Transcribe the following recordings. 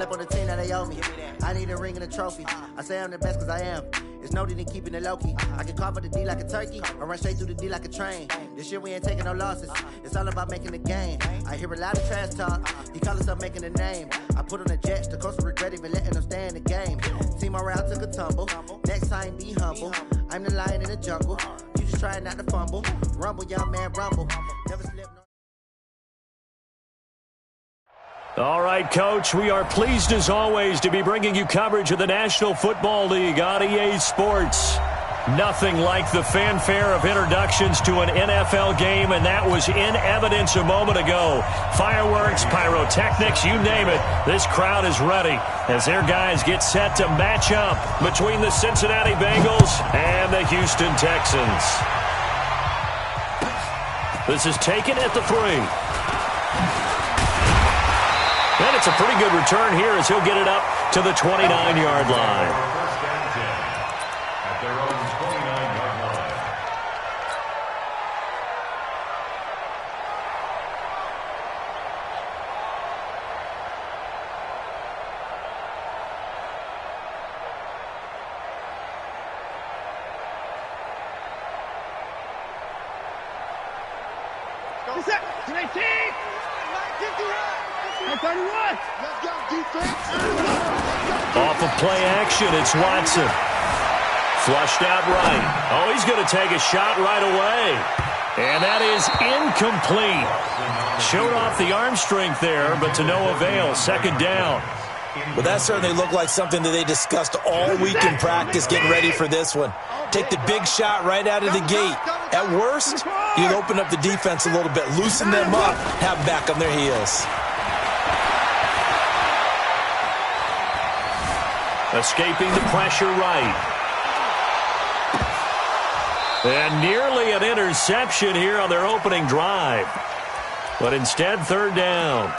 slept on the team that they owe me. I need a ring and a trophy. I say I'm the best because I am. It's no need in keeping it low-key. I can carve up the D like a turkey or run straight through the D like a train. This year we ain't taking no losses. It's all about making the game. I hear a lot of trash talk. He call us up making a name. I put on the Jets. The coach will regret even letting them stay in the game. Team around took a tumble. Next time be humble. I'm the lion in the jungle. You just trying not to fumble. Rumble, young man, rumble. Never slip no. All right, Coach, we are pleased as always to be bringing you coverage of the National Football League on EA Sports. Nothing like the fanfare of introductions to an NFL game, and that was in evidence a moment ago. Fireworks, pyrotechnics, you name it, this crowd is ready as their guys get set to match up between the Cincinnati Bengals and the Houston Texans. This is taken at the 3. And it's a pretty good return here as he'll get it up to the 29-yard line. First down 10 at their own 29-yard line. Go set. 19. 31. Let's go, defense. Off of play action, it's Watson. Flushed out right. Oh, he's going to take a shot right away. And that is incomplete. Showed off the arm strength there, but to no avail. Second down. Well, that certainly looked like something that they discussed all week in practice getting ready for this one. Take the big shot right out of the gate. At worst, you'll open up the defense a little bit, loosen them up, have them back on their heels. Escaping the pressure right. And nearly an interception here on their opening drive. But instead, third down.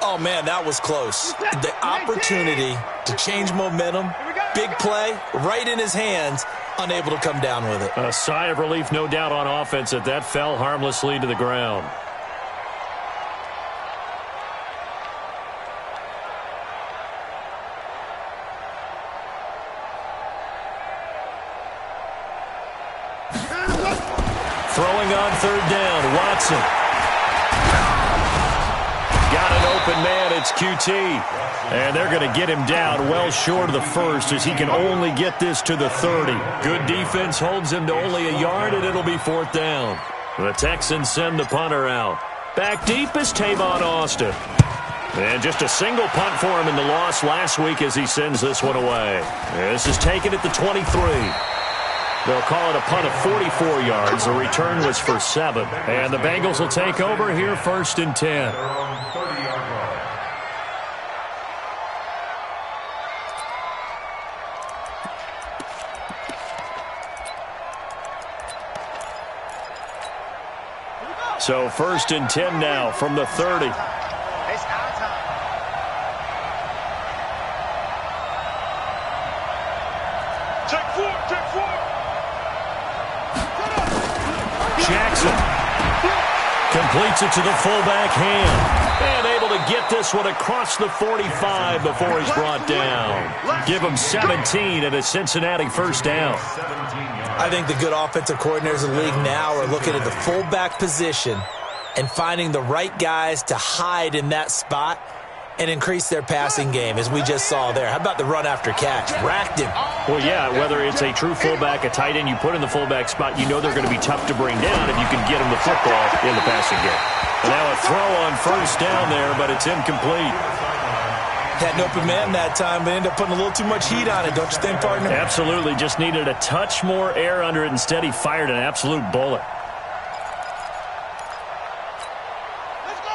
Oh, man, that was close. The opportunity to change momentum, big play, right in his hands, unable to come down with it. A sigh of relief, no doubt, on offense that that fell harmlessly to the ground. Throwing on third down, Watson. Got an open man, it's QT. And they're going to get him down well short of the first as he can only get this to the 30. Good defense holds him to only a yard, and it'll be fourth down. The Texans send the punter out. Back deep is Tavon Austin. And just a single punt for him in the loss last week as he sends this one away. This is taken at the 23. They'll call it a punt of 44 yards. The return was for 7. And the Bengals will take over here first and 10. So first and 10 now from the 30. It's our time. Check four. Jackson completes it to the fullback hand. And able to get this one across the 45 before he's brought down. Give him 17 and a Cincinnati first down. I think the good offensive coordinators in the league now are looking at the fullback position and finding the right guys to hide in that spot and increase their passing game, as we just saw there. How about the run after catch? Racked him. Well, yeah, whether it's a true fullback, a tight end you put in the fullback spot, you know they're going to be tough to bring down if you can get them the football in the passing game. And now a throw on first down there, but it's incomplete. Had an open man that time, but ended up putting a little too much heat on it, don't you think, partner? Absolutely. Just needed a touch more air under it. Instead, he fired an absolute bullet.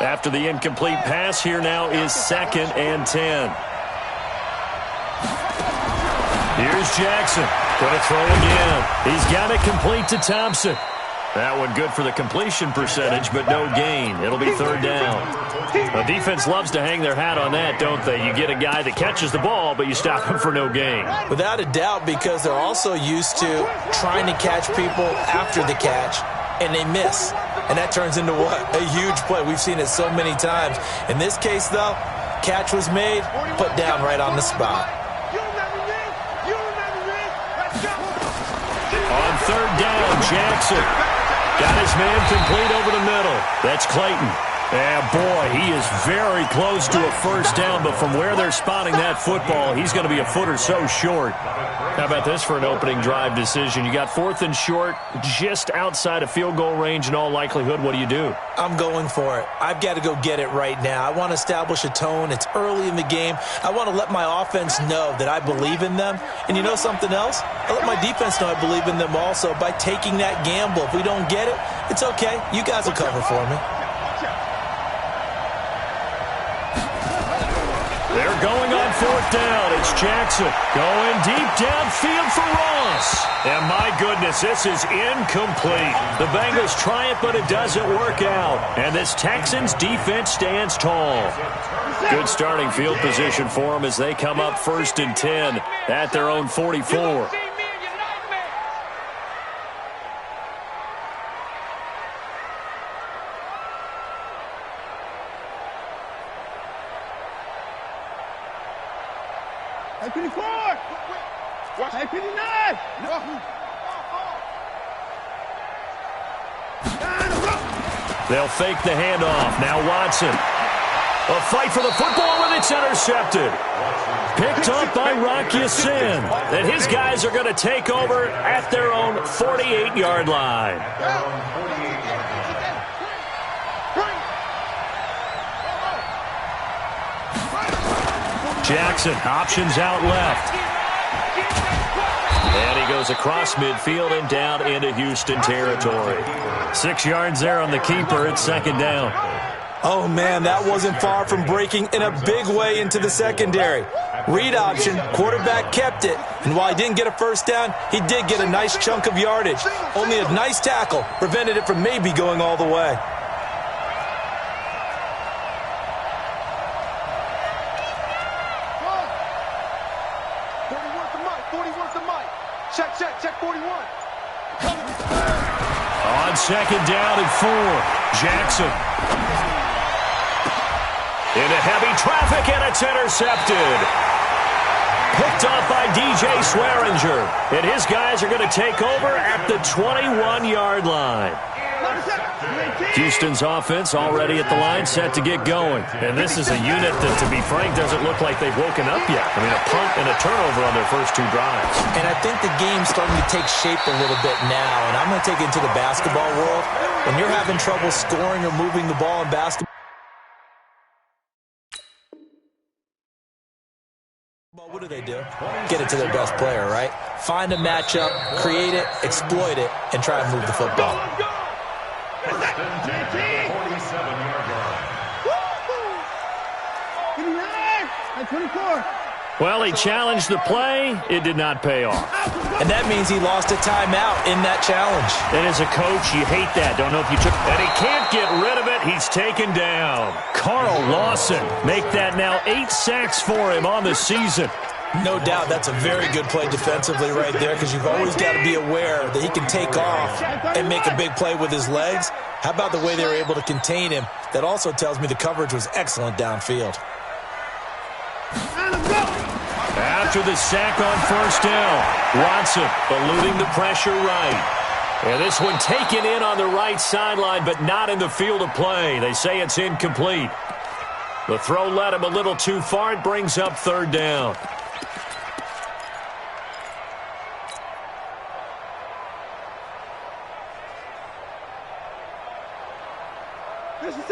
After the incomplete pass, here now is second and 10. Here's Jackson. Going to throw again. He's got it complete to Thompson. That one good for the completion percentage, but no gain. It'll be third down. The defense loves to hang their hat on that, don't they? You get a guy that catches the ball, but you stop him for no gain. Without a doubt, because they're also used to trying to catch people after the catch, and they miss. And that turns into what? A huge play. We've seen it so many times. In this case, though, catch was made, put down right on the spot. On third down, Jackson got his man complete over the middle. That's Clayton. And boy, he is very close to a first down, but from where they're spotting that football, he's going to be a foot or so short. How about this for an opening drive decision? You got 4th and short, just outside of field goal range in all likelihood. What do you do? I'm going for it. I've got to go get it right now. I want to establish a tone. It's early in the game. I want to let my offense know that I believe in them. And you know something else? I let my defense know I believe in them also by taking that gamble. If we don't get it, it's okay. You guys will cover for me. They're going on 4th down. It's Jackson going deep downfield for Ross. And my goodness, this is incomplete. The Bengals try it, but it doesn't work out. And this Texans defense stands tall. Good starting field position for them as they come up 1st and 10 at their own 44. Hey, 54! Hey, 59! They'll fake the handoff. Now Watson. A fight for the football, and it's intercepted. Picked up by Rocky Sin. And his guys are going to take over at their own 48-yard line. Jackson, options out left. And he goes across midfield and down into Houston territory. 6 yards there on the keeper. It's 2nd down. Oh, man, that wasn't far from breaking in a big way into the secondary. Read option, quarterback kept it. And while he didn't get a first down, he did get a nice chunk of yardage. Only a nice tackle prevented it from maybe going all the way. Check 41. On 2nd down and 4, Jackson. Into heavy traffic, and it's intercepted. Picked up by DJ Swearinger. And his guys are going to take over at the 21-yard line. Houston's offense already at the line, set to get going. And this is a unit that, to be frank, doesn't look like they've woken up yet. I mean, a punt and a turnover on their first 2 drives. And I think the game's starting to take shape a little bit now. And I'm going to take it into the basketball world. When you're having trouble scoring or moving the ball in basketball, what do? Get it to their best player, right? Find a matchup, create it, exploit it, and try and move the football. 47-yard line. 24. Well, he challenged the play. It did not pay off. And that means he lost a timeout in that challenge. And as a coach, you hate that. Don't know if you took... And he can't get rid of it. He's taken down. Carl Lawson make that now 8 sacks for him on the season. No doubt that's a very good play defensively right there, because you've always got to be aware that he can take off and make a big play with his legs. How about the way they were able to contain him? That also tells me the coverage was excellent downfield. After the sack on 1st down, Watson eluding the pressure right. And this one taken in on the right sideline, but not in the field of play. They say it's incomplete. The throw led him a little too far. It brings up 3rd down.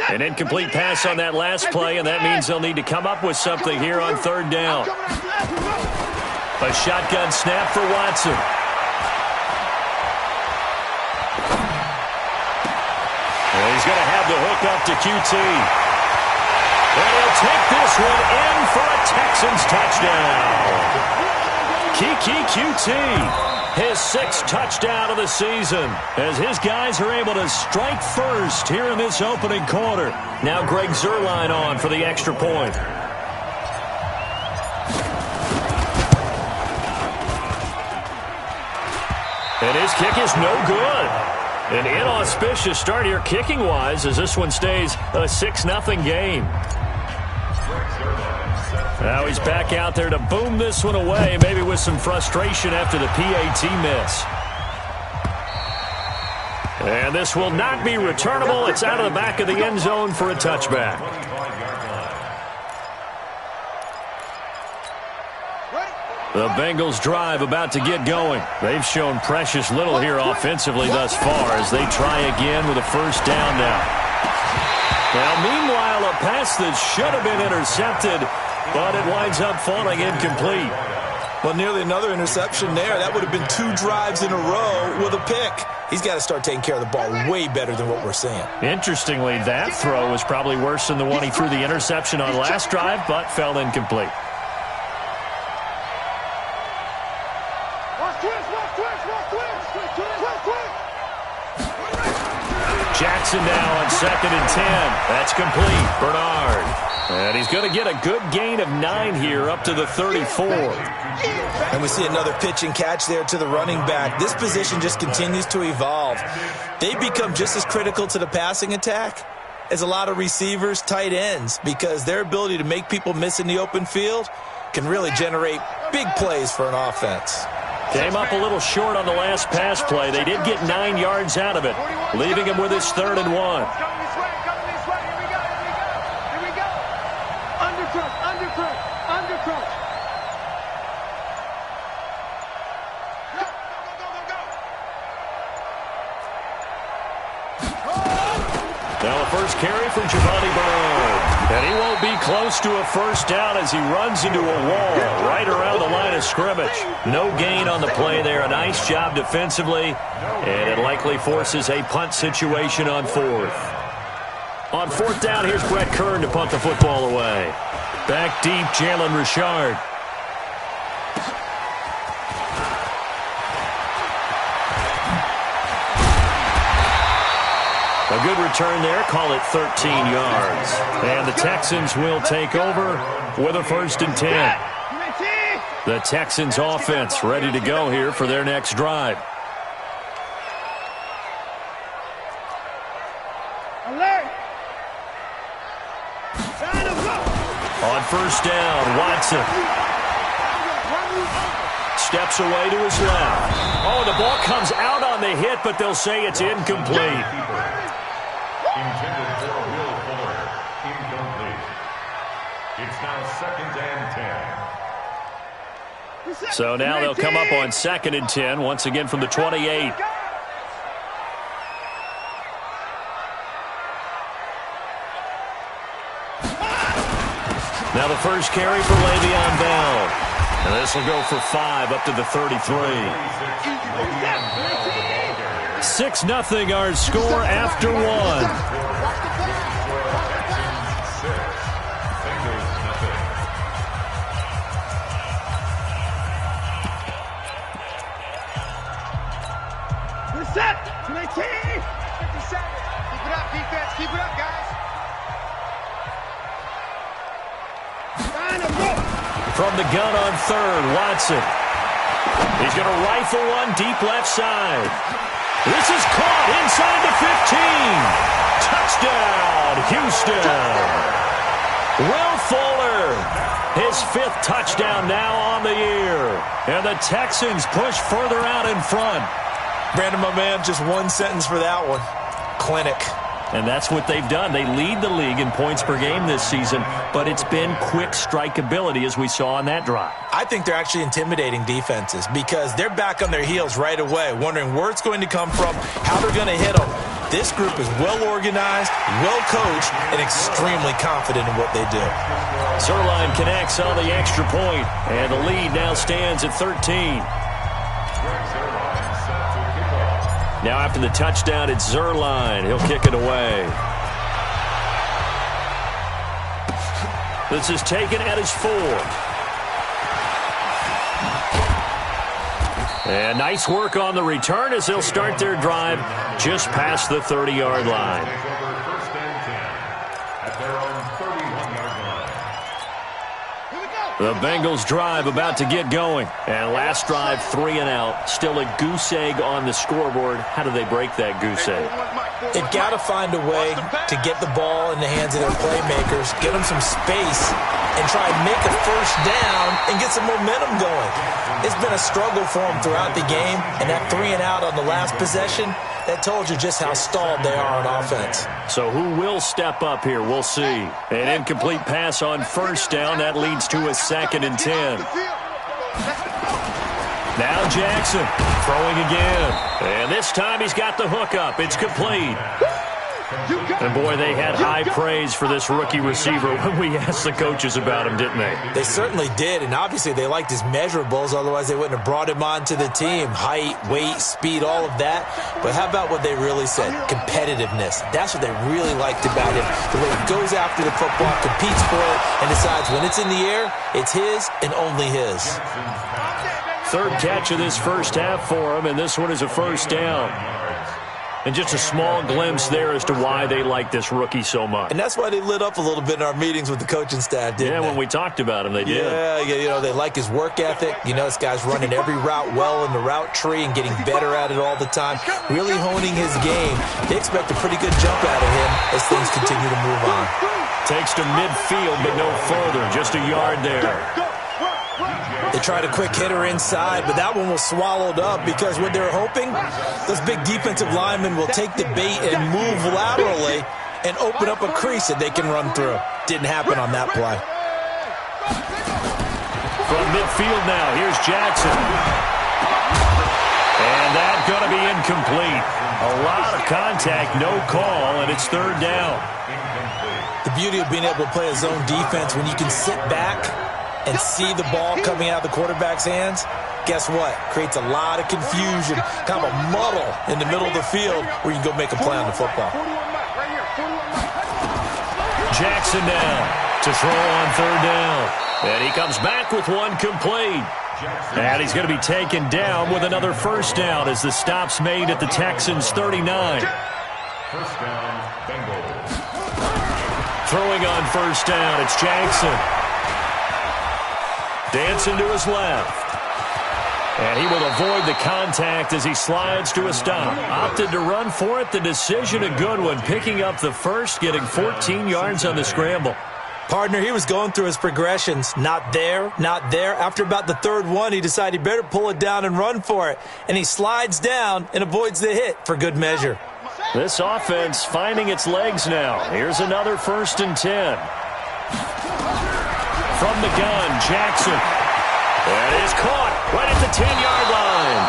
An incomplete pass on that last play, and that means they'll need to come up with something here on 3rd down. A shotgun snap for Watson. And he's going to have the hook up to QT. And he'll take this one in for a Texans touchdown. Kiki QT. His 6th touchdown of the season as his guys are able to strike first here in this opening quarter. Now Greg Zuerlein on for the extra point. And his kick is no good. An inauspicious start here kicking-wise as this one stays a 6-0 game. Greg Zuerlein. Now he's back out there to boom this one away, maybe with some frustration after the PAT miss. And this will not be returnable. It's out of the back of the end zone for a touchback. The Bengals drive about to get going. They've shown precious little here offensively thus far as they try again with a first down now. Now, meanwhile, a pass that should have been intercepted, but it winds up falling incomplete. Well, nearly another interception there. That would have been 2 drives in a row with a pick. He's got to start taking care of the ball way better than what we're seeing. Interestingly, that throw was probably worse than the one he threw the interception on last drive, but fell incomplete. Jackson now on 2nd and 10. That's complete. Bernard. And he's going to get a good gain of 9 here up to the 34. And we see another pitch and catch there to the running back. This position just continues to evolve. They become just as critical to the passing attack as a lot of receivers, tight ends, because their ability to make people miss in the open field can really generate big plays for an offense. Came up a little short on the last pass play. They did get 9 yards out of it, leaving him with his 3rd and 1. Coming this way. Here we go. Undercrunch. Now a first carry for Giovanni Bernard. And he won't be close to a first down as he runs into a wall right around the line of scrimmage. No gain on the play there. A nice job defensively. And it likely forces a punt situation on 4th. On 4th down, here's Brett Kern to punt the football away. Back deep, Jalen Richard. A good return there, call it 13 yards. And the Texans will take over with a 1st and 10. The Texans offense ready to go here for their next drive. Alert! On 1st down, Watson steps away to his left. Oh, the ball comes out on the hit, but they'll say it's incomplete. Intended for Will Fuller. Incomplete. It's now 2nd and 10. So now they'll come up on 2nd and 10, once again from the 28. Now the first carry for Le'Veon Bell. And this will go for 5 up to the 33. 6-0 our score after 1. Set! 19! 57! Keep it up, defense. Keep it up, guys. From the gun on 3rd, Watson. He's going to rifle one deep left side. This is caught inside the 15. Touchdown, Houston. Will Fuller, his 5th touchdown now on the year. And the Texans push further out in front. Brandon, my man, just one sentence for that one. Clinic. And that's what they've done. They lead the league in points per game this season, but it's been quick strikeability as we saw on that drive. I think they're actually intimidating defenses because they're back on their heels right away, wondering where it's going to come from, how they're going to hit them. This group is well organized, well coached, and extremely confident in what they do. Zerline connects on the extra point, and the lead now stands at 13. Now after the touchdown, it's Zerline. He'll kick it away. This is taken at his 4th. And nice work on the return as they'll start their drive just past the 30-yard line. The Bengals drive about to get going. And last drive, 3 and out. Still a goose egg on the scoreboard. How do they break that goose egg? They've got to find a way to get the ball in the hands of their playmakers, get them some space, and try and make a first down and get some momentum going. It's been a struggle for them throughout the game, and that 3-and-out on the last possession, that told you just how stalled they are on offense. So who will step up here? We'll see. An incomplete pass on first down. That leads to a 2nd and 10. Now Jackson throwing again. And this time he's got the hook up. It's complete. And, boy, they had high praise for this rookie receiver when we asked the coaches about him, didn't they? They certainly did, and obviously they liked his measurables. Otherwise they wouldn't have brought him onto the team. Height, weight, speed, all of that. But how about what they really said? Competitiveness. That's what they really liked about him. The way he goes after the football, competes for it, and decides when it's in the air, it's his and only his. Third catch of this first half for him, and this one is a first down. And just a small glimpse there as to why they like this rookie so much. And that's why they lit up a little bit in our meetings with the coaching staff, didn't they? When we talked about him, they did. Yeah, you know, they like his work ethic. You know, this guy's running every route well in the route tree and getting better at it all the time, really honing his game. They expect a pretty good jump out of him as things continue to move on. Takes to midfield, but no further. Just a yard there. They tried a quick hitter inside, but that one was swallowed up because what they're hoping, those big defensive linemen will take the bait and move laterally and open up a crease that they can run through. Didn't happen on that play. From midfield now, here's Jackson. And that's going to be incomplete. A lot of contact, no call, and it's third down. The beauty of being able to play a zone defense when you can sit back and see the ball coming out of the quarterback's hands, guess what? Creates a lot of confusion, kind of a muddle in the middle of the field where you can go make a play on the football. Jackson now to throw on third down. And he comes back with one complete. And he's going to be taken down with another first down as the stop's made at the Texans' 39. First down, Bengals. Throwing on first down, it's Jackson. Dancing to his left. And he will avoid the contact as he slides to a stop. Opted to run for it. The decision a good one. Picking up the first, getting 14 yards on the scramble. Partner, he was going through his progressions. Not there, not there. After about the third one, he decided he better pull it down and run for it. And he slides down and avoids the hit for good measure. This offense finding its legs now. Here's another 1st and 10. From the gun, Jackson. That is caught right at the 10-yard line.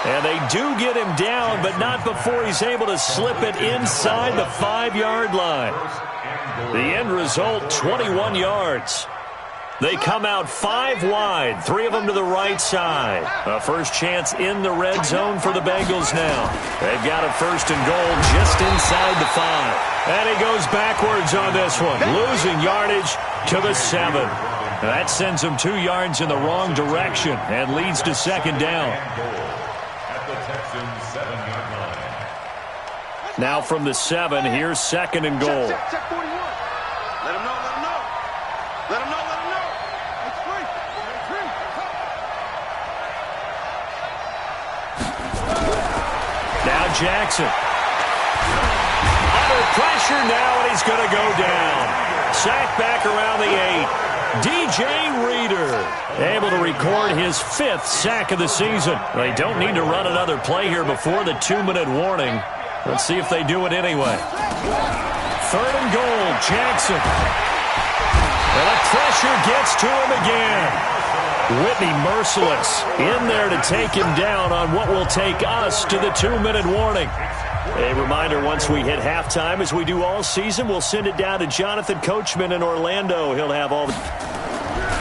And they do get him down, but not before he's able to slip it inside the 5-yard line. The end result, 21 yards. They come out 5 wide, 3 of them to the right side. A first chance in the red zone for the Bengals now. They've got a 1st and goal just inside the 5. And he goes backwards on this one, losing yardage to the 7. That sends him 2 yards in the wrong direction and leads to 2nd down. At the Texans' 7-yard line. Now from the 7, here's 2nd and goal. Check 41. Let him know, let him know. Let him know, let him know. It's free. Now Jackson. Under pressure now, and he's going to go down. Sacked back around the 8. DJ Reader able to record his 5th sack of the season. They don't need to run another play here before the 2-minute warning. Let's see if they do it anyway. 3rd and goal, Jackson. And the pressure gets to him again. Whitney merciless in there to take him down on what will take us to the 2-minute warning. A reminder, once we hit halftime, as we do all season, we'll send it down to Jonathan Coachman in Orlando. He'll have all the...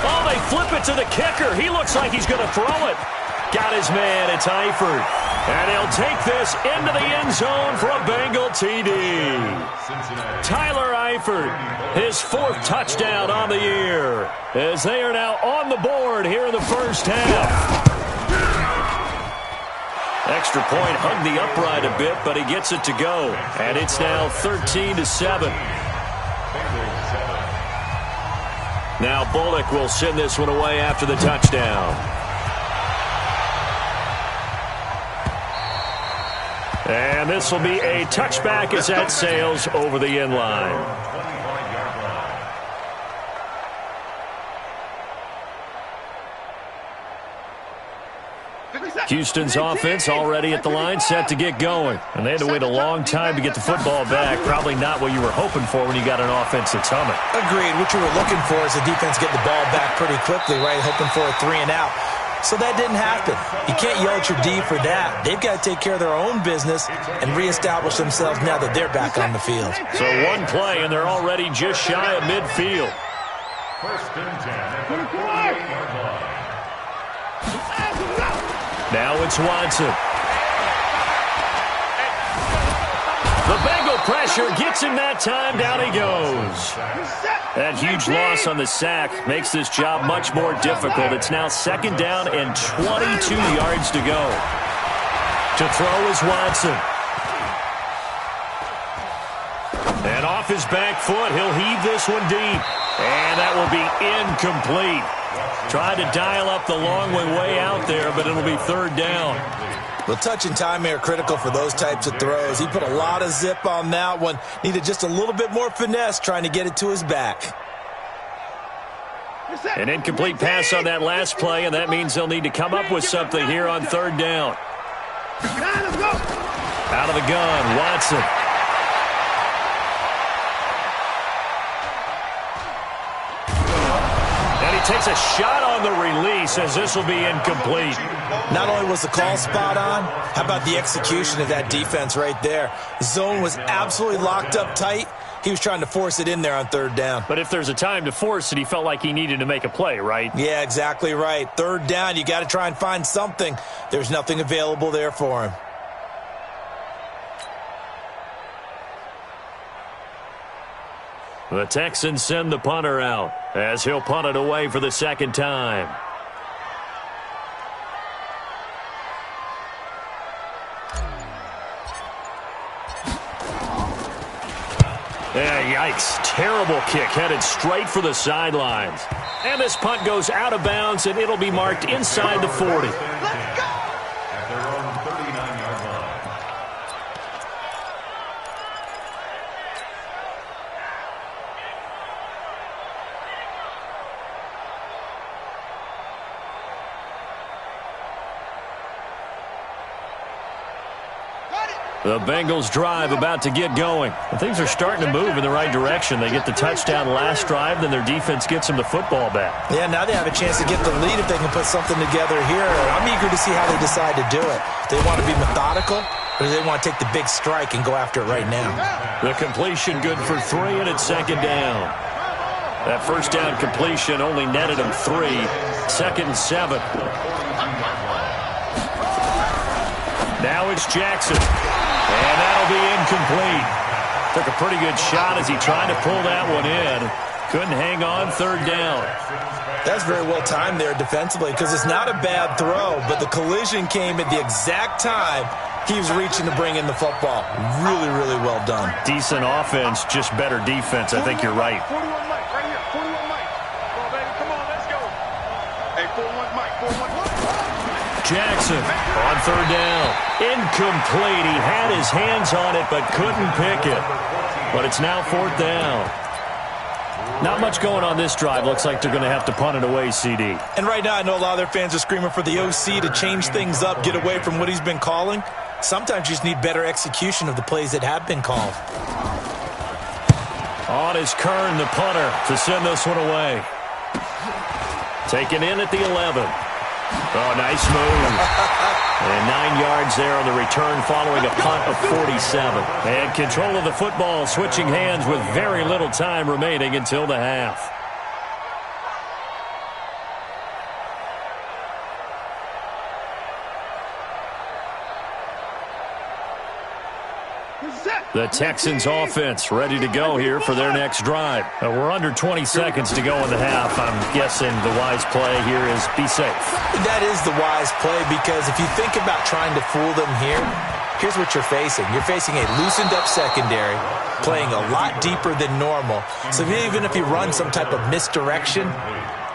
Oh, they flip it to the kicker. He looks like he's going to throw it. Got his man. It's Eifert. And he'll take this into the end zone for a Bengal TD. Tyler Eifert, his 4th touchdown on the year, as they are now on the board here in the first half. Extra point hugged the upright a bit, but he gets it to go. And it's now 13-7. Now Bullock will send this one away after the touchdown. And this will be a touchback as that sails over the end line. Houston's offense already at the line, set to get going. And they had to wait a long time to get the football back. Probably not what you were hoping for when you got an offense that's humming. Agreed. What you were looking for is the defense get the ball back pretty quickly, right? Hoping for a 3 and out. So that didn't happen. You can't yell at your D for that. They've got to take care of their own business and reestablish themselves now that they're back on the field. So one play, and they're already just shy of midfield. First and 10 at the 48-yard line. Now it's Watson. The Bengal pressure gets him that time. Down he goes. That huge loss on the sack makes this job much more difficult. It's now 2nd down and 22 yards to go. To throw is Watson. And off his back foot, he'll heave this one deep. And that will be incomplete. Tried to dial up the long way out there, but it'll be 3rd down. Well, touch and time are critical for those types of throws. He put a lot of zip on that one. Needed just a little bit more finesse trying to get it to his back. An incomplete pass on that last play, and that means they'll need to come up with something here on 3rd down. Out of the gun, Watson. Takes a shot on the release as this will be incomplete. Not only was the call spot on, how about the execution of that defense right there? Zone was absolutely locked up tight. He was trying to force it in there on 3rd down. But if there's a time to force it, he felt like he needed to make a play, right? Yeah, exactly right. 3rd down, you got to try and find something. There's nothing available there for him. The Texans send the punter out as he'll punt it away for the 2nd time. Yeah, yikes. Terrible kick headed straight for the sidelines. And this punt goes out of bounds, and it'll be marked inside the 40. Let's go! At their own 39-yard line. The Bengals drive about to get going. And things are starting to move in the right direction. They get the touchdown last drive, then their defense gets them the football back. Yeah, now they have a chance to get the lead if they can put something together here. I'm eager to see how they decide to do it. Do they want to be methodical, or do they want to take the big strike and go after it right now? The completion good for 3, and it's 2nd down. That 1st down completion only netted them 3. 2nd and 7. Now it's Jackson. And that'll be incomplete. Took a pretty good shot as he tried to pull that one in. Couldn't hang on 3rd down. That's very well timed there defensively because it's not a bad throw, but the collision came at the exact time he was reaching to bring in the football. Really, really well done. Decent offense, just better defense. I think you're right. 41 Mike, right here. 41 Mike. Come on, baby. Come on, let's go. Hey, 41 Mike, 41 Mike. Jackson on 3rd down. Incomplete. He had his hands on it but couldn't pick it. But it's now 4th down. Not much going on this drive. Looks like they're going to have to punt it away, CD. And right now I know a lot of their fans are screaming for the OC to change things up, get away from what he's been calling. Sometimes you just need better execution of the plays that have been called. On is Kern, the punter, to send this one away. Taken in at the 11. Oh, nice move. And 9 yards there on the return following a punt of 47. And control of the football, switching hands with very little time remaining until the half. The Texans offense ready to go here for their next drive. We're under 20 seconds to go in the half. I'm guessing the wise play here is be safe. That is the wise play because if you think about trying to fool them here, here's what you're facing. You're facing a loosened up secondary, playing a lot deeper than normal. So even if you run some type of misdirection,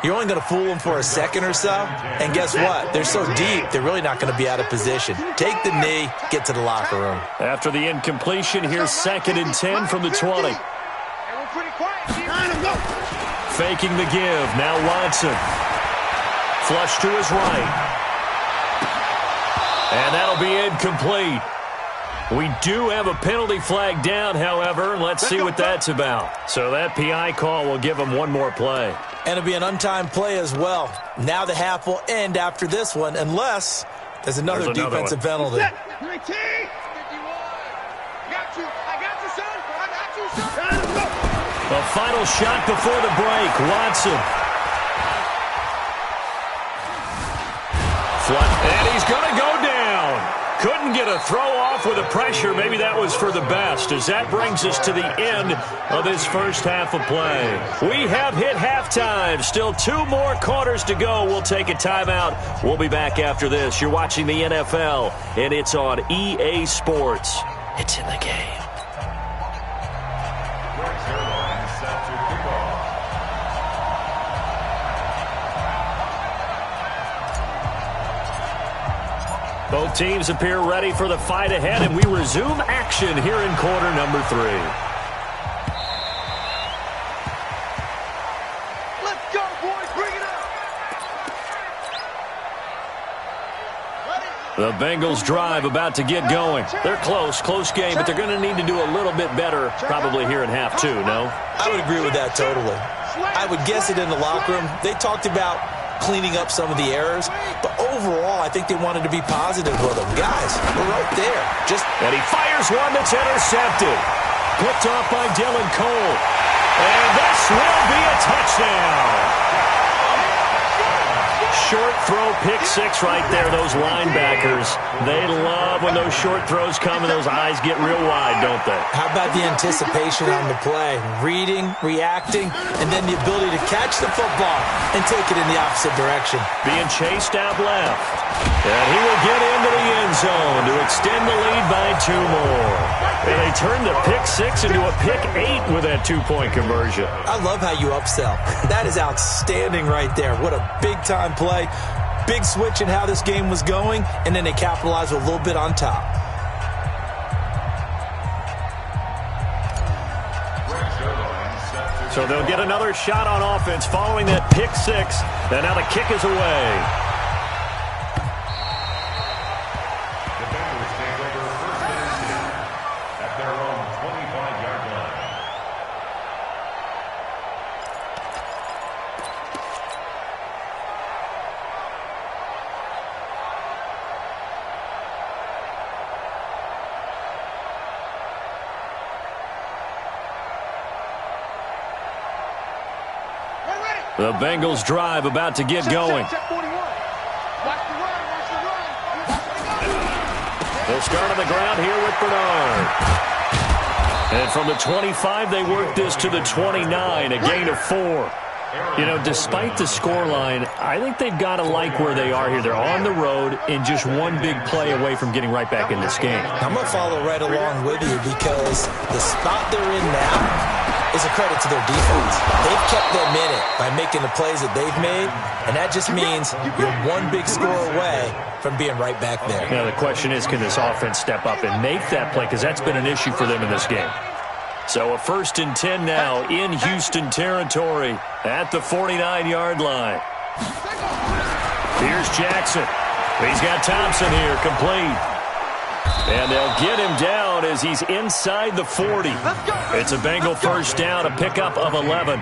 You're only going to fool them for a second or so, and guess what? They're so deep, they're really not going to be out of position. Take the knee, get to the locker room. After the incompletion, here's 2nd and 10 from the 20. Faking the give. Now Watson. Flush to his right. And that'll be incomplete. We do have a penalty flag down, however. Let's see what that's about. So that PI call will give him one more play. And it'll be an untimed play as well. Now the half will end after this one, unless there's another defensive penalty. A final shot before the break. Watson. And he's going to go down. Couldn't get a throw off with the pressure. Maybe that was for the best, as that brings us to the end of this first half of play. We have hit halftime. Still 2 more quarters to go. We'll take a timeout. We'll be back after this. You're watching the NFL, and it's on EA Sports. It's in the game. Both teams appear ready for the fight ahead, and we resume action here in quarter number 3. Let's go, boys. Bring it up. The Bengals drive about to get going. They're close game, but they're going to need to do a little bit better probably here in half 2, no? I would agree with that totally. I would guess it in the locker room. They talked about cleaning up some of the errors, but overall, I think they wanted to be positive with them. Guys, we're right there. And he fires one that's intercepted. Picked off by Dylan Cole. And this will be a touchdown. Short throw, pick 6 right there. Those linebackers, they love when those short throws come and those eyes get real wide, don't they? How about the anticipation on the play? Reading, reacting, and then the ability to catch the football and take it in the opposite direction. Being chased out left. And he will get into the end zone to extend the lead by 2 more. And they turn the pick 6 into a pick 8 with that 2-point conversion. I love how you upsell. That is outstanding right there. What a big-time play. Big switch in how this game was going, and then they capitalized with a little bit on top. So they'll get another shot on offense following that pick 6. And now the kick is away. The Bengals drive about to get going. They'll start on the ground here with Bernard. And from the 25, they work this to the 29, a gain of 4. You know, despite the scoreline, I think they've got to like where they are here. They're on the road and just one big play away from getting right back in this game. I'm going to follow right along with you because the spot they're in now is a credit to their defense. They've kept them in it by making the plays that they've made, and that just means you're one big score away from being right back there. Now, the question is, can this offense step up and make that play? Because that's been an issue for them in this game. So a 1st and 10 now in Houston territory at the 49-yard line. Here's Jackson. He's got Thompson here, complete. And they'll get him down as he's inside the 40. It's a Bengal first down, a pickup of 11.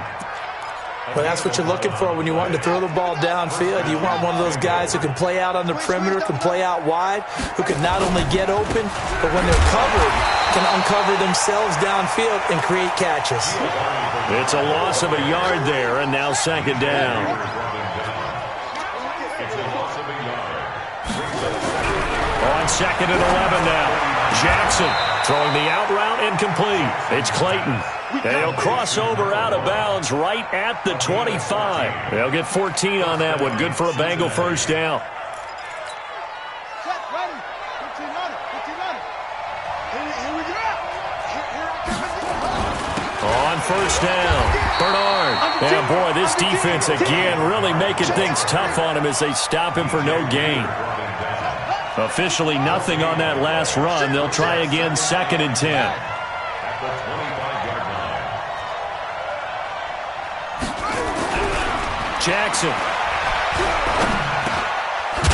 Well, that's what you're looking for when you want to throw the ball downfield. You want one of those guys who can play out on the perimeter, can play out wide, who can not only get open, but when they're covered, can uncover themselves downfield and create catches. It's a loss of a yard there, and now 2nd down. On 2nd and 11 now. Jackson throwing the out route incomplete. It's Clayton. They'll cross over out of bounds right at the 25. They'll get 14 on that one. Good for a Bengal first down. On first down. Bernard. And boy, this defense again really making things tough on him as they stop him for no gain. Officially nothing on that last run. They'll try again, 2nd and 10. Jackson.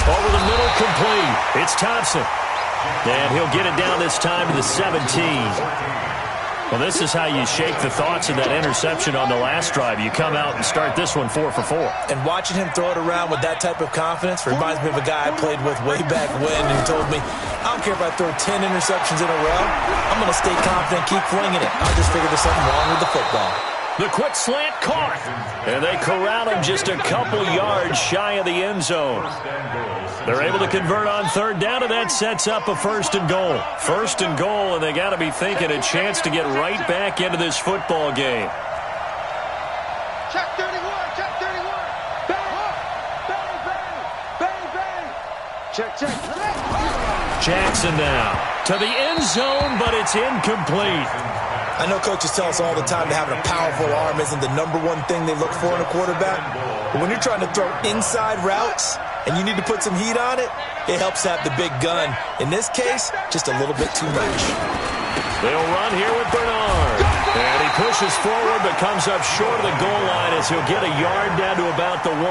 Over the middle, complete. It's Thompson. And he'll get it down this time to the 17. Well, this is how you shake the thoughts of that interception on the last drive. You come out and start this one 4 for 4. And watching him throw it around with that type of confidence reminds me of a guy I played with way back when, and he told me, I don't care if I throw 10 interceptions in a row. I'm going to stay confident, keep flinging it. I just figured there's something wrong with the football. The quick slant caught. And they corral him just a couple yards shy of the end zone. They're able to convert on 3rd down, and that sets up a 1st and goal. 1st and goal, and they got to be thinking a chance to get right back into this football game. Check 31, check 31. Bang, bang, bang, bang, bang. Check, check. Jackson now to the end zone, but it's incomplete. I know coaches tell us all the time that having a powerful arm isn't the #1 thing they look for in a quarterback. But when you're trying to throw inside routes and you need to put some heat on it, it helps to have the big gun. In this case, just a little bit too much. They'll run here with Bernard. And he pushes forward but comes up short of the goal line as he'll get a yard down to about the 1.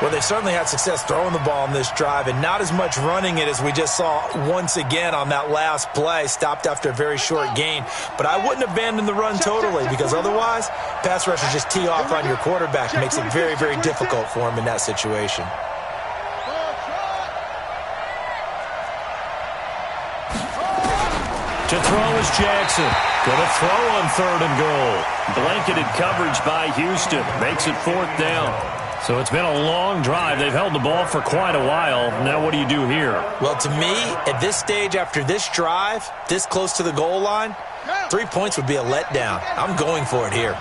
Well, they certainly had success throwing the ball in this drive and not as much running it as we just saw once again on that last play. Stopped after a very short gain. But I wouldn't abandon the run totally because otherwise, pass rushers just tee off on your quarterback. Makes it very, very difficult for him in that situation. To throw is Jackson. Going to throw on 3rd and goal. Blanketed coverage by Houston. Makes it 4th down. So it's been a long drive. They've held the ball for quite a while. Now what do you do here? Well, to me, at this stage after this drive, this close to the goal line, 3 points would be a letdown. I'm going for it here.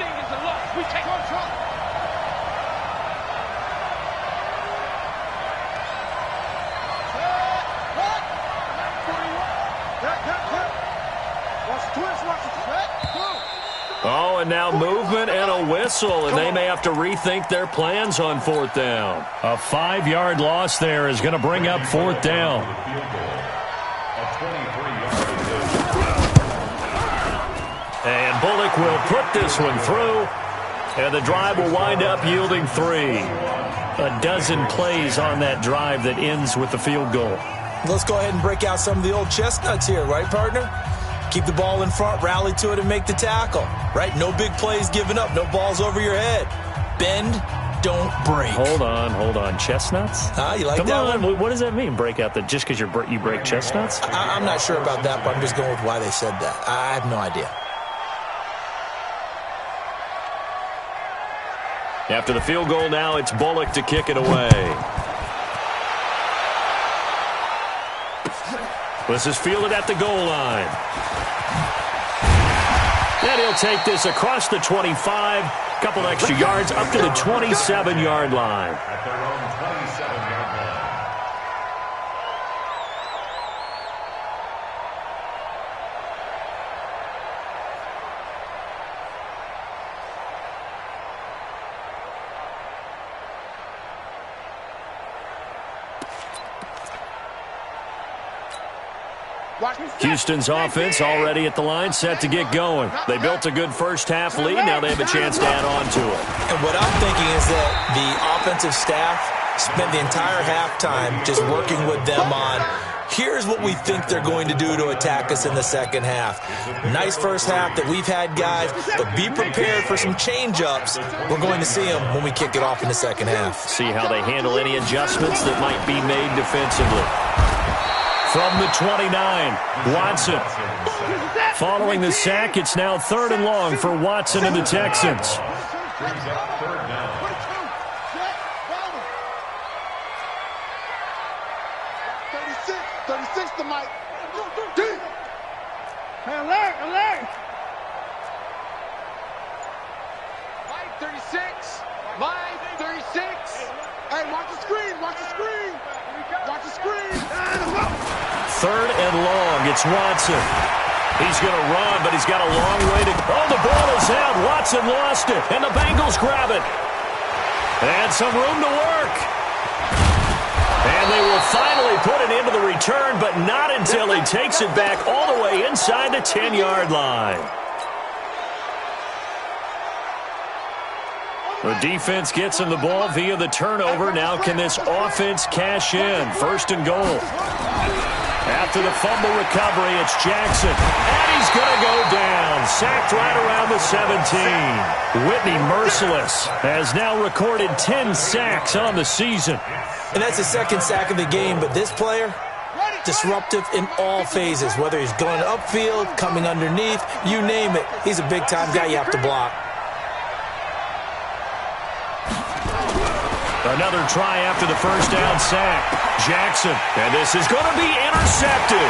Oh, and now movement and a whistle, and they may have to rethink their plans on 4th down. A 5-yard loss there is going to bring up 4th down. And Bullock will put this one through, and the drive will wind up yielding 3. A dozen plays on that drive that ends with the field goal. Let's go ahead and break out some of the old chestnuts here, right, partner? Keep the ball in front, rally to it, and make the tackle, right? No big plays given up, no balls over your head. Bend, don't break. Hold on. Chestnuts? You like Come that on. one? What does that mean, break out? Just because you break chestnuts? I'm not sure about that, but I'm just going with why they said that. I have no idea. After the field goal now, it's Bullock to kick it away. This is fielded at the goal line. And he'll take this across the 25, couple extra yards up to the 27-yard line. At their own 27-yard line. Houston's offense already at the line, set to get going. They built a good first-half lead. Now they have a chance to add on to it. And what I'm thinking is that the offensive staff spent the entire halftime just working with them on, here's what we think they're going to do to attack us in the second half. Nice first half that we've had, guys, but be prepared for some change-ups. We're going to see them when we kick it off in the second half. See how they handle any adjustments that might be made defensively. From the 29, Watson. Following the sack, it's now 3rd and long for Watson and the Texans. Brings up 3rd down. 36 to Mike. Deep. Hey, alert. Mike, 36. Mike, 36. Hey, watch the screen. Watch the screen. 3rd and long. It's Watson. He's going to run, but he's got a long way to go. Oh, the ball is out. Watson lost it, and the Bengals grab it. And some room to work. And they will finally put it into the return, but not until he takes it back all the way inside the 10-yard line. The defense gets him the ball via the turnover. Now can this offense cash in? First and goal. After the fumble recovery, it's Jackson. And he's going to go down. Sacked right around the 17. Whitney Merciless has now recorded 10 sacks on the season. And that's his second sack of the game, but this player, disruptive in all phases, whether he's going upfield, coming underneath, you name it. He's a big-time guy you have to block. Another try after the first down sack. Jackson, and this is going to be intercepted.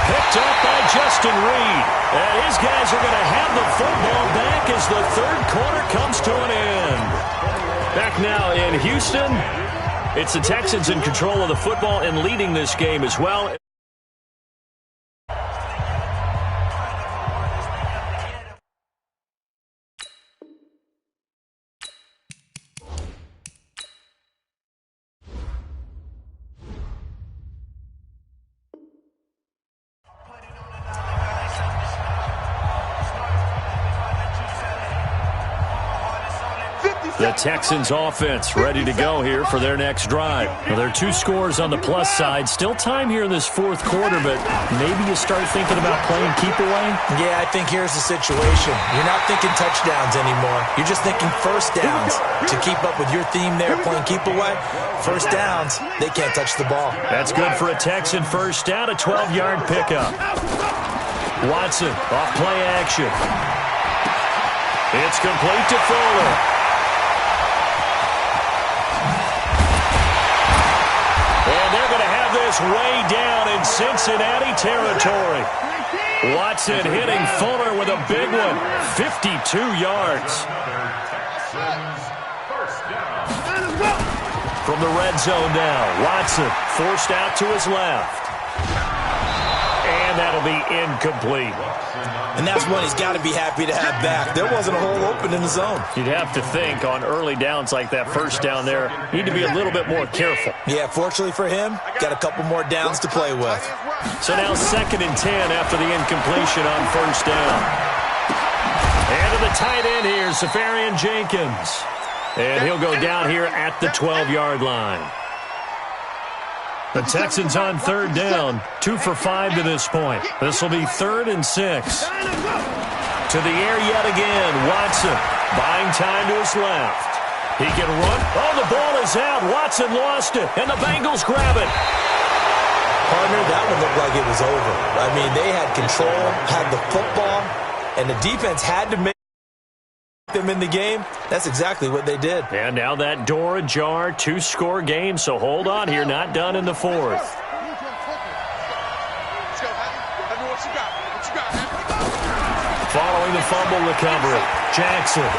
Picked up by Justin Reed. And his guys are going to have the football back as the third quarter comes to an end. Back now in Houston, it's the Texans in control of the football and leading this game as well. The Texans offense ready to go here for their next drive. Now, there are 2 scores on the plus side. Still time here in this fourth quarter, but maybe you start thinking about playing keep away? Yeah, I think here's the situation. You're not thinking touchdowns anymore. You're just thinking first downs. To keep up with your theme there, playing keep away, first downs, they can't touch the ball. That's good for a Texan first down, a 12-yard pickup. Watson off play action. It's complete to Fuller. And they're going to have this way down in Cincinnati territory. Watson hitting Fuller with a big one. 52 yards. From the red zone now, Watson forced out to his left. And that'll be incomplete. And that's one he's got to be happy to have back. There wasn't a hole open in the zone. You'd have to think on early downs like that first down there, need to be a little bit more careful. Yeah, fortunately for him, got a couple more downs to play with. So now 2nd and 10 after the incompletion on first down. And to the tight end here, Safarian Jenkins. And he'll go down here at the 12-yard line. The Texans on third down, 2 for 5 to this point. This will be 3rd and 6. To the air yet again, Watson buying time to his left. He can run. Oh, the ball is out. Watson lost it, and the Bengals grab it. Partner, that one looked like it was over. I mean, they had control, had the football, and the defense had to make them in the game. That's exactly what they did. And now that door ajar, 2-score game, so hold on here, not done in the 4th. Following the fumble recovery, Jackson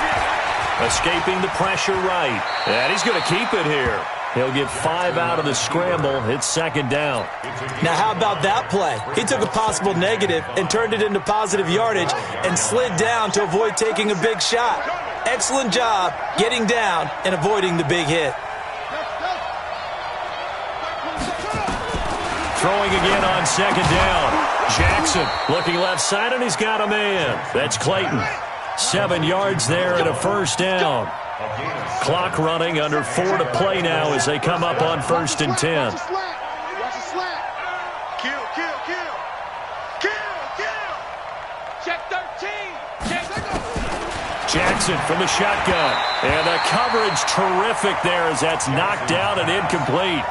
escaping the pressure right. And he's going to keep it here. He'll get 5 out of the scramble. It's 2nd down. Now, how about that play? He took a possible negative and turned it into positive yardage and slid down to avoid taking a big shot. Excellent job getting down and avoiding the big hit. Throwing again on 2nd down. Jackson looking left side, and he's got a man. That's Clayton. 7 yards there and a first down. Clock running, under 4 to play now as they come up on 1st and 10. Check 13. Jackson from the shotgun. And the coverage terrific there as that's knocked down and incomplete.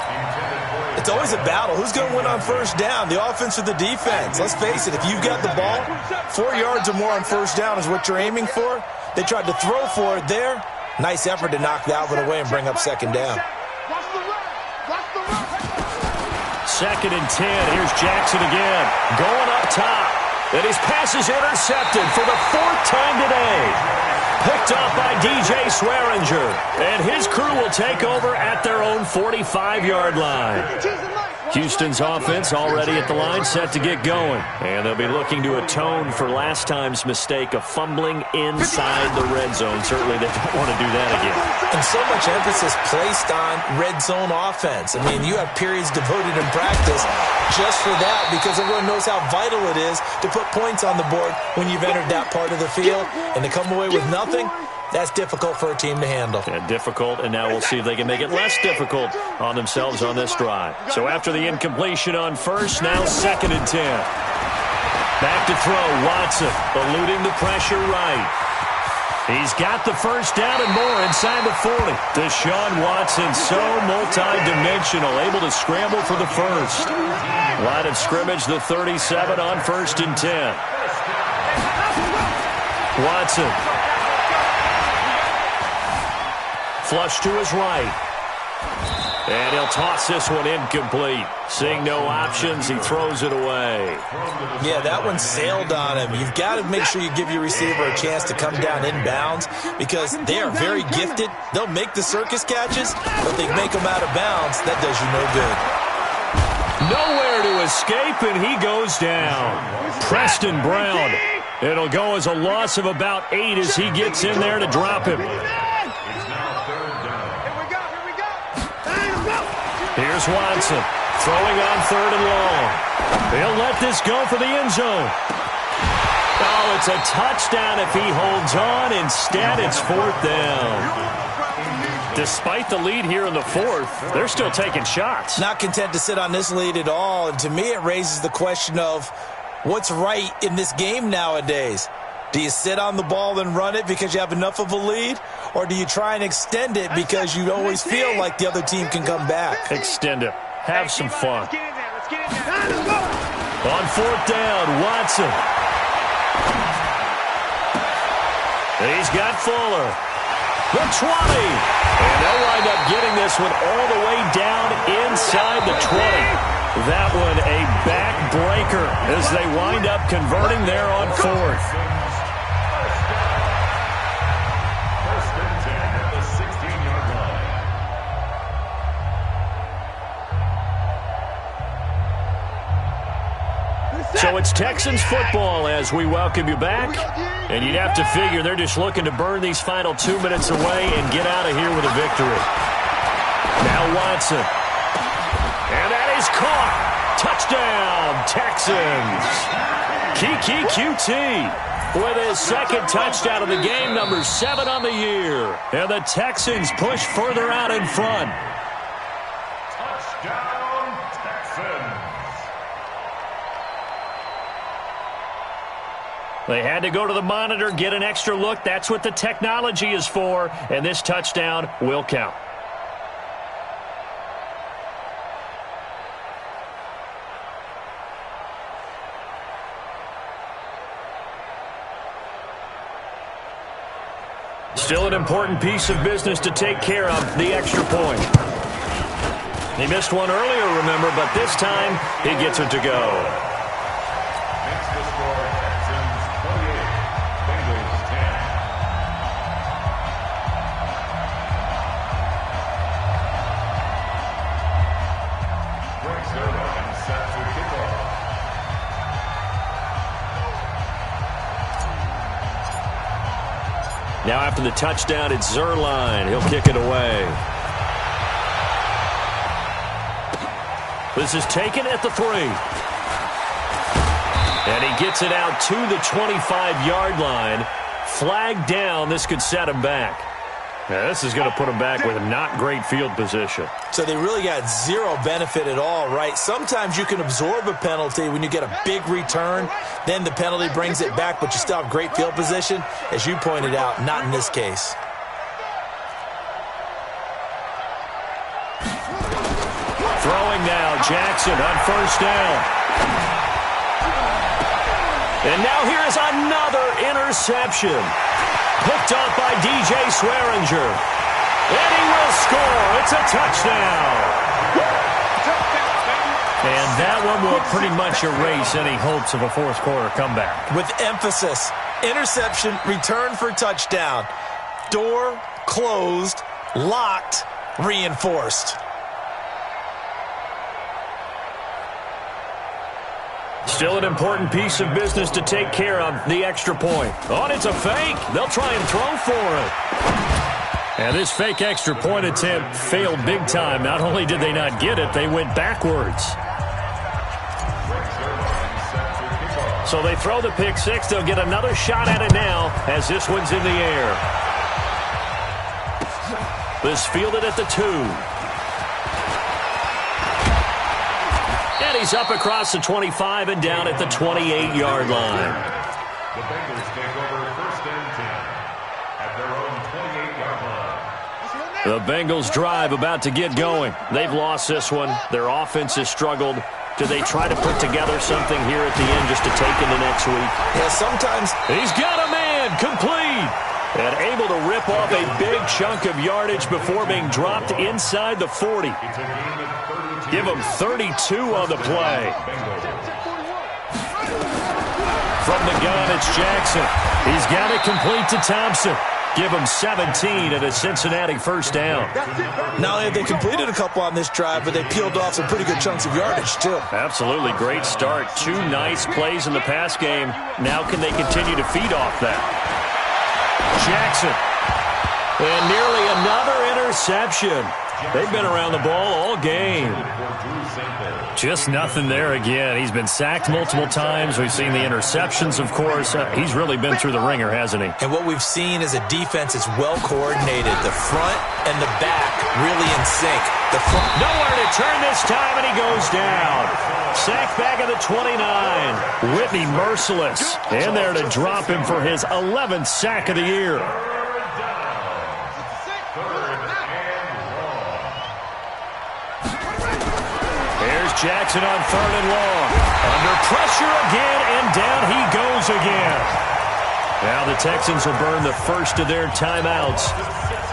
It's always a battle. Who's going to win on first down, the offense or the defense? Let's face it, if you've got the ball, 4 yards or more on first down is what you're aiming for. They tried to throw for it there. Nice effort to knock that one away and bring up 2nd down. 2nd and 10. Here's Jackson again. Going up top. And his pass is intercepted for the 4th time today. Picked up by DJ Swearinger. And his crew will take over at their own 45-yard line. Houston's offense already at the line, set to get going. And they'll be looking to atone for last time's mistake of fumbling inside the red zone. Certainly they don't want to do that again. And so much emphasis placed on red zone offense. I mean, you have periods devoted in practice just for that because everyone knows how vital it is to put points on the board when you've entered that part of the field. And to come away with nothing, that's difficult for a team to handle. Yeah, difficult, and now we'll see if they can make it less difficult on themselves on this drive. So after the incompletion on first, now 2nd and 10. Back to throw, Watson, eluding the pressure right. He's got the first down and more inside the 40. Deshaun Watson, so multi-dimensional, able to scramble for the first. Line of scrimmage, the 37 on 1st and 10. Watson. Flush to his right. And he'll toss this one incomplete. Seeing no options, he throws it away. Yeah, that one sailed on him. You've got to make sure you give your receiver a chance to come down inbounds because they are very gifted. They'll make the circus catches, but they make them out of bounds. That does you no good. Nowhere to escape, and he goes down. Preston Brown. It'll go as a loss of about 8 as he gets in there to drop him. Here's Watson, throwing on 3rd and long. He'll let this go for the end zone. Oh, it's a touchdown if he holds on. Instead, it's 4th down. Despite the lead here in the 4th, they're still taking shots. Not content to sit on this lead at all, and to me it raises the question of what's right in this game nowadays. Do you sit on the ball and run it because you have enough of a lead? Or do you try and extend it because you always feel like the other team can come back? Extend it. Have some fun. On 4th down, Watson. He's got Fuller. The 20. And they'll wind up getting this one all the way down inside the 20. That one a backbreaker as they wind up converting there on 4th. So it's Texans football as we welcome you back. And you'd have to figure they're just looking to burn these final 2 minutes away and get out of here with a victory. Now Watson. And that is caught. Touchdown, Texans. Kiki QT with his 2nd touchdown of the game, number 7 on the year. And the Texans push further out in front. Touchdown, Texans. They had to go to the monitor, get an extra look. That's what the technology is for. And this touchdown will count. Still an important piece of business to take care of, the extra point. He missed one earlier, remember, but this time he gets it to go. Makes the score Texans 28, Bengals 10. Breaks their line set to kickoff. Now after the touchdown, it's Zerline. He'll kick it away. This is taken at the 3. And he gets it out to the 25-yard line. Flag down. This could set him back. Now, this is going to put him back with not great field position. So they really got zero benefit at all, right? Sometimes you can absorb a penalty when you get a big return. Then the penalty brings it back, but you still have great field position. As you pointed out, not in this case. Throwing now, Jackson on 1st down. And now here's another interception. Picked up by DJ Swearinger. And he will score. It's a touchdown. And that one will pretty much erase any hopes of a fourth-quarter comeback. With emphasis, interception, return for touchdown. Door closed, locked, reinforced. Still an important piece of business to take care of, the extra point. Oh, and it's a fake. They'll try and throw for it. And this fake extra point attempt failed big time. Not only did they not get it, they went backwards. So they throw the pick six. They'll get another shot at it now as this one's in the air. This fielded at the 2. And he's up across the 25 and down at the 28-yard line. The Bengals take over 1st and 10 at their own 28-yard line. The Bengals drive about to get going. They've lost this one. Their offense has struggled. Do they try to put together something here at the end just to take into next week? Yeah, sometimes. He's got a man, complete. And able to rip off a big chunk of yardage before being dropped inside the 40. Give him 32 on the play. From the gun, it's Jackson. He's got it complete to Thompson. Give him 17 and a Cincinnati 1st down. Not only have they completed a couple on this drive, but they peeled off some pretty good chunks of yardage, too. Absolutely great start. 2 nice plays in the pass game. Now can they continue to feed off that? Jackson. And nearly another interception. They've been around the ball all game. Just nothing there again. He's been sacked multiple times. We've seen the interceptions, of course. He's really been through the ringer, hasn't he? And what we've seen is a defense that's well coordinated. The front and the back really in sync. The front. Nowhere to turn this time, and he goes down. Sacked back at the 29. Whitney merciless. In there to drop him for his 11th sack of the year. Jackson on 3rd and long. Under pressure again, and down he goes again. Now the Texans will burn the first of their timeouts.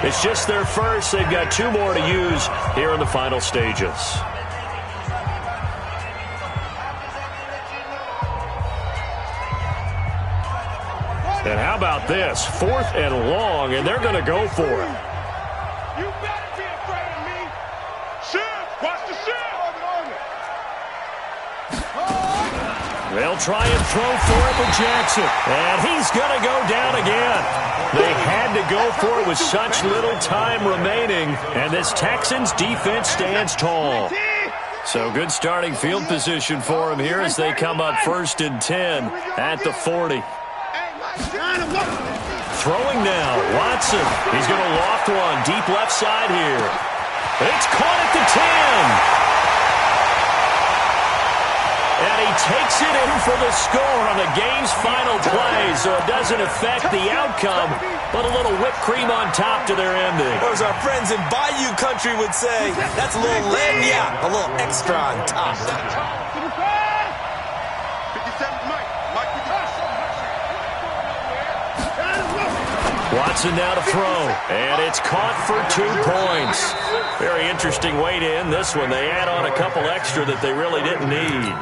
It's just their first. They've got 2 more to use here in the final stages. And how about this? 4th and long, and they're going to go for it. You better be afraid of me. Shift. Watch the shift. They'll try and throw for it with Jackson. And he's going to go down again. They had to go for it with such little time remaining. And this Texans defense stands tall. So good starting field position for him here as they come up 1st and 10 at the 40. Throwing now, Watson. He's going to loft one deep left side here. It's caught at the 10. And he takes it in for the score on the game's final play, so it doesn't affect the outcome, but a little whipped cream on top to their ending. Or as our friends in Bayou Country would say, that's a little lenya, a little extra on top. Watson now to throw, and it's caught for 2 points. Very interesting way to end this one. They add on a couple extra that they really didn't need.